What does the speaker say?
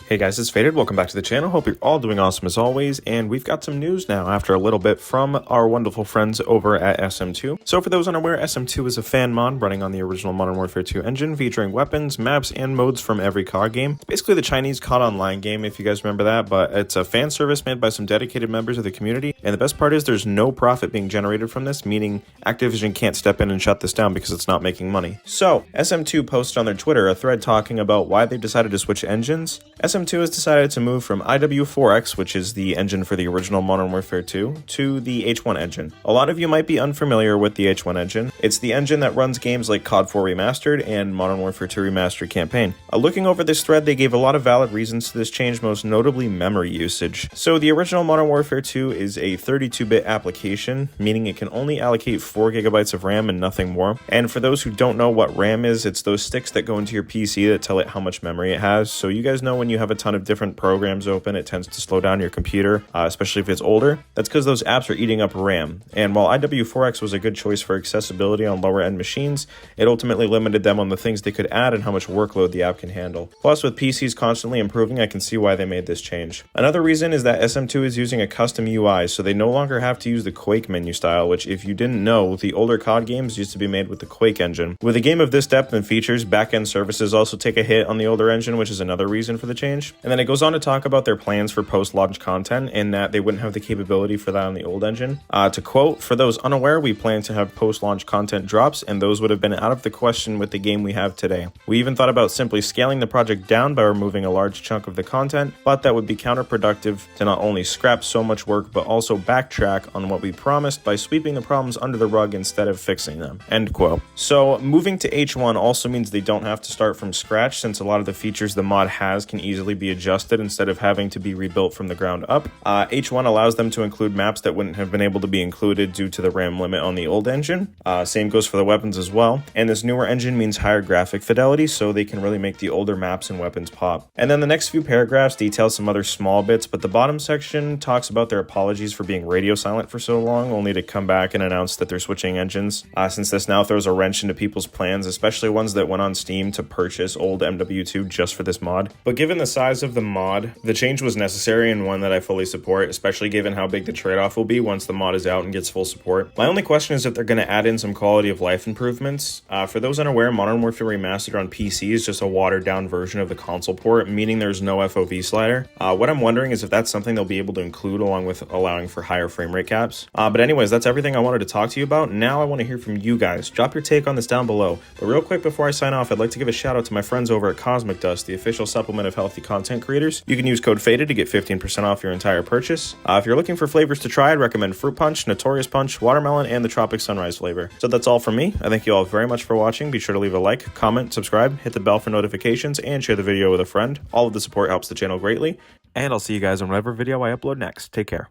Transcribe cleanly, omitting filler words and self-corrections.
Hey guys, it's Faded. Welcome back to the channel. Hope you're all doing awesome as always, and we've got some news now after a little bit from our wonderful friends over at sm2. So for those unaware, sm2 is a fan mod running on the original Modern Warfare 2 engine, featuring weapons, maps, and modes from every COD game. It's basically the Chinese COD Online game, if you guys remember that, but it's a fan service made by some dedicated members of the community, and the best part is there's no profit being generated from this, meaning Activision can't step in and shut this down because it's not making money. So, sm2 posted on their Twitter a thread talking about why they've decided to switch engines. sm2 has decided to move from IW4X, which is the engine for the original Modern Warfare 2, to the H1 engine. A lot of you might be unfamiliar with the H1 engine. It's the engine that runs games like COD 4 Remastered and Modern Warfare 2 Remastered campaign. Looking over this thread, they gave a lot of valid reasons to this change, most notably memory usage. So the original Modern Warfare 2 is a 32-bit application, meaning it can only allocate 4 gigabytes of RAM and nothing more. And for those who don't know what RAM is, it's those sticks that go into your PC that tell it how much memory it has. So you guys know when you have a ton of different programs open, it tends to slow down your computer, especially if it's older. That's because those apps are eating up RAM. And while IW4X was a good choice for accessibility on lower end machines, it ultimately limited them on the things they could add and how much workload the app can handle. Plus, with PCs constantly improving, I can see why they made this change. Another reason is that sm2 is using a custom UI, so they no longer have to use the Quake menu style, which, if you didn't know, the older COD games used to be made with the Quake engine. With a game of this depth and features, back-end services also take a hit on the older engine, which is another reason for the change. And then it goes on to talk about their plans for post-launch content and that they wouldn't have the capability for that on the old engine. To quote, "For those unaware, we plan to have post-launch content drops, and those would have been out of the question with the game we have today. We even thought about simply scaling the project down by removing a large chunk of the content, but that would be counterproductive to not only scrap so much work, but also backtrack on what we promised by sweeping the problems under the rug instead of fixing them." End quote. So moving to H1 also means they don't have to start from scratch, since a lot of the features the mod has can easily be adjusted instead of having to be rebuilt from the ground up. H1 allows them to include maps that wouldn't have been able to be included due to the RAM limit on the old engine. Same goes for the weapons as well. And this newer engine means higher graphic fidelity, so they can really make the older maps and weapons pop. And then the next few paragraphs detail some other small bits, but the bottom section talks about their apologies for being radio silent for so long, only to come back and announce that they're switching engines, since this now throws a wrench into people's plans, especially ones that went on Steam to purchase old MW2 just for this mod. But given the size of the mod, the change was necessary and one that I fully support, especially given how big the trade-off will be once the mod is out and gets full support. My only question is if they're going to add in some quality of life improvements. For those unaware, Modern Warfare Remastered on PC is just a watered-down version of the console port, meaning there's no FOV slider. What I'm wondering is if that's something they'll be able to include along with allowing for higher frame rate caps. But anyways, that's everything I wanted to talk to you about. Now I want to hear from you guys. Drop your take on this down below. But real quick before I sign off, I'd like to give a shout out to my friends over at Cosmic Dust, the official supplement of healthy content creators. You can use code FADED to get 15% off your entire purchase. If you're looking for flavors to try, I'd recommend Fruit Punch, Notorious Punch, Watermelon, and the Tropic Sunrise flavor. So that's all from me. I thank you all very much for watching. Be sure to leave a like, comment, subscribe, hit the bell for notifications, and share the video with a friend. All of the support helps the channel greatly. And I'll see you guys on whatever video I upload next. Take care.